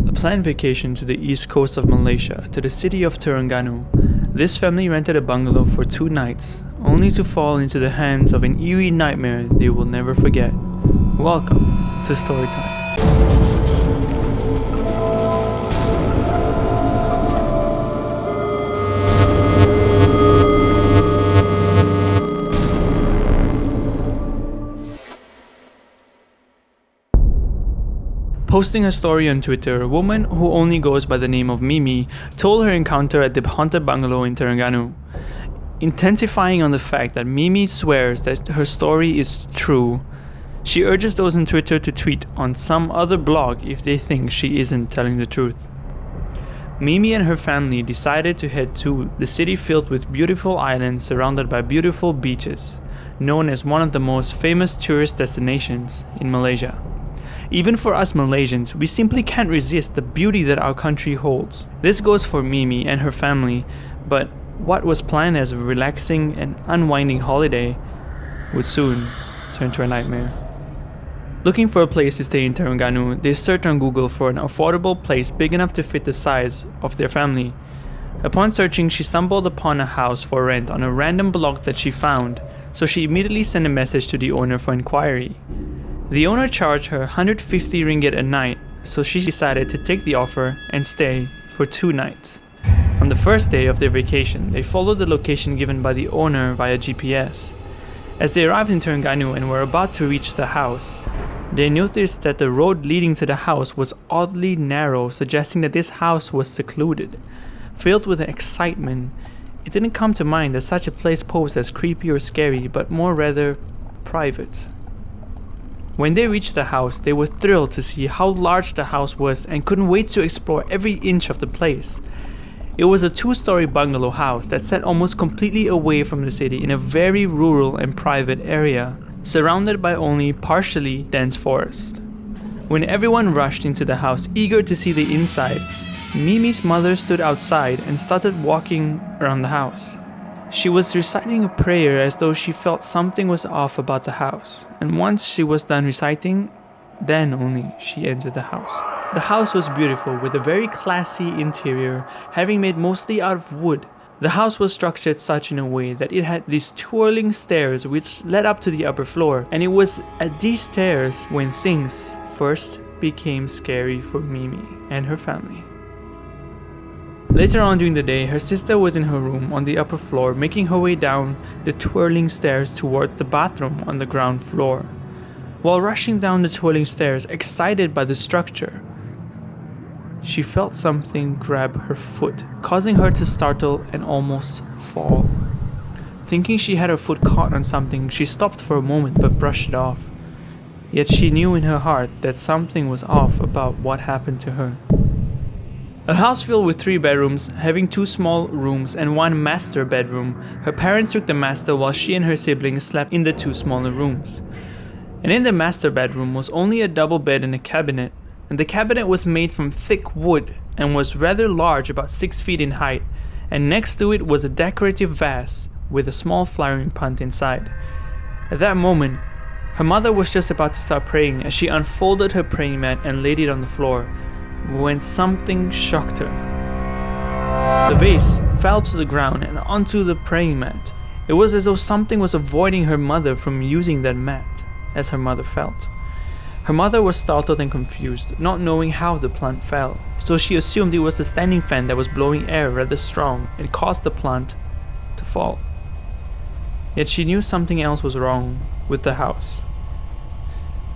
a planned vacation to the east coast of Malaysia, to the city of Terengganu, this family rented a bungalow for 2 nights, only to fall into the hands of an eerie nightmare they will never forget. Welcome to Storytime. Posting a story on Twitter, a woman who only goes by the name of Mie Mie told her encounter at the haunted bungalow in Terengganu, intensifying on the fact that Mie Mie swears that her story is true. She urges those on Twitter to tweet on some other blog if they think she isn't telling the truth. Mie Mie and her family decided to head to the city filled with beautiful islands surrounded by beautiful beaches, known as one of the most famous tourist destinations in Malaysia. Even for us Malaysians, we simply can't resist the beauty that our country holds. This goes for Mie Mie and her family, but what was planned as a relaxing and unwinding holiday would soon turn to a nightmare. Looking for a place to stay in Terengganu, they searched on Google for an affordable place big enough to fit the size of their family. Upon searching, she stumbled upon a house for rent on a random blog that she found, so she immediately sent a message to the owner for inquiry. The owner charged her 150 ringgit a night, so she decided to take the offer and stay for 2 nights. On the first day of their vacation, they followed the location given by the owner via GPS. As they arrived in Terengganu and were about to reach the house, they noticed that the road leading to the house was oddly narrow, suggesting that this house was secluded. Filled with excitement, it didn't come to mind that such a place posed as creepy or scary, but more rather private. When they reached the house, they were thrilled to see how large the house was and couldn't wait to explore every inch of the place. It was a 2-story bungalow house that sat almost completely away from the city in a very rural and private area, surrounded by only partially dense forest. When everyone rushed into the house eager to see the inside, Mie Mie's mother stood outside and started walking around the house. She was reciting a prayer as though she felt something was off about the house, and once she was done reciting, then only she entered the house. The house was beautiful with a very classy interior, having made mostly out of wood. The house was structured such in a way that it had these twirling stairs which led up to the upper floor, and it was at these stairs when things first became scary for Mie Mie and her family. Later on during the day, her sister was in her room on the upper floor making her way down the twirling stairs towards the bathroom on the ground floor. While rushing down the twirling stairs, excited by the structure, she felt something grab her foot, causing her to startle and almost fall. Thinking she had her foot caught on something, she stopped for a moment but brushed it off. Yet she knew in her heart that something was off about what happened to her. A house filled with 3 bedrooms, having 2 small rooms and 1 master bedroom. Her parents took the master while she and her siblings slept in the 2 smaller rooms. And in the master bedroom was only a double bed and a cabinet. And the cabinet was made from thick wood and was rather large, about 6 feet in height. And next to it was a decorative vase with a small flowering plant inside. At that moment, her mother was just about to start praying as she unfolded her praying mat and laid it on the floor, when something shocked her. The vase fell to the ground and onto the praying mat. It was as though something was avoiding her mother from using that mat, as her mother felt. Her mother was startled and confused, not knowing how the plant fell, so she assumed it was a standing fan that was blowing air rather strong and caused the plant to fall. Yet she knew something else was wrong with the house.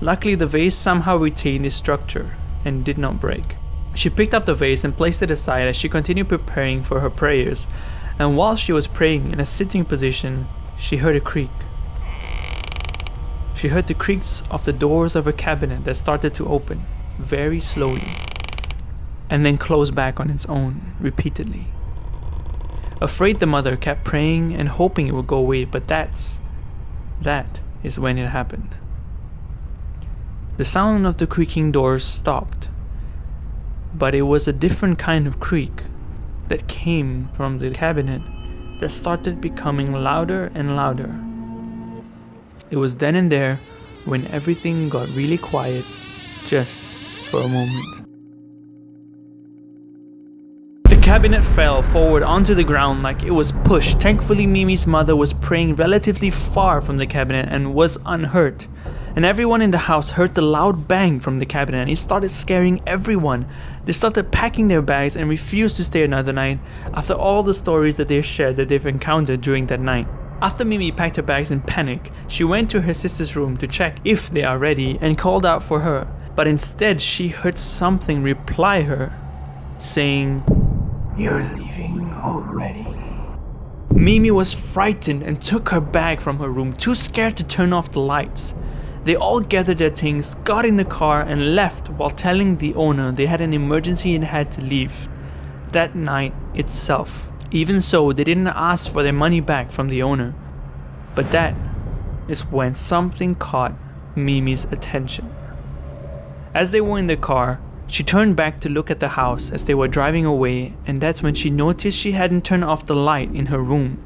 Luckily, the vase somehow retained its structure and did not break. She picked up the vase and placed it aside as she continued preparing for her prayers, and while she was praying in a sitting position, she heard a creak. She heard the creaks of the doors of her cabinet that started to open, very slowly, and then close back on its own, repeatedly. Afraid, the mother kept praying and hoping it would go away, but that is when it happened. The sound of the creaking doors stopped, but it was a different kind of creak that came from the cabinet that started becoming louder and louder. It was then and there when everything got really quiet, just for a moment. cabinet fell forward onto the ground like it was pushed. Thankfully, Mie Mie's mother was praying relatively far from the cabinet and was unhurt. And everyone in the house heard the loud bang from the cabinet, and it started scaring everyone. They started packing their bags and refused to stay another night after all the stories that they've shared that they've encountered during that night. After Mie Mie packed her bags in panic, she went to her sister's room to check if they are ready and called out for her. But instead, she heard something reply her, saying, "You're leaving already." Mie Mie was frightened and took her bag from her room, too scared to turn off the lights. They all gathered their things, got in the car and left while telling the owner they had an emergency and had to leave that night itself. Even so, they didn't ask for their money back from the owner. But that is when something caught Mie Mie's attention. As they were in the car, she turned back to look at the house as they were driving away, and that's when she noticed she hadn't turned off the light in her room.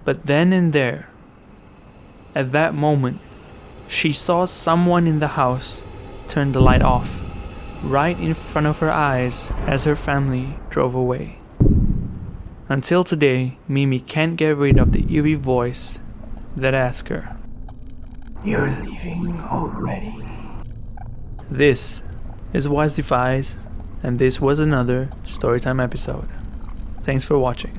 But then and there, at that moment, she saw someone in the house turn the light off, right in front of her eyes as her family drove away. Until today, Mie Mie can't get rid of the eerie voice that asked her, "You're leaving already." This is Wise Defies, and this was another Storytime episode. Thanks for watching.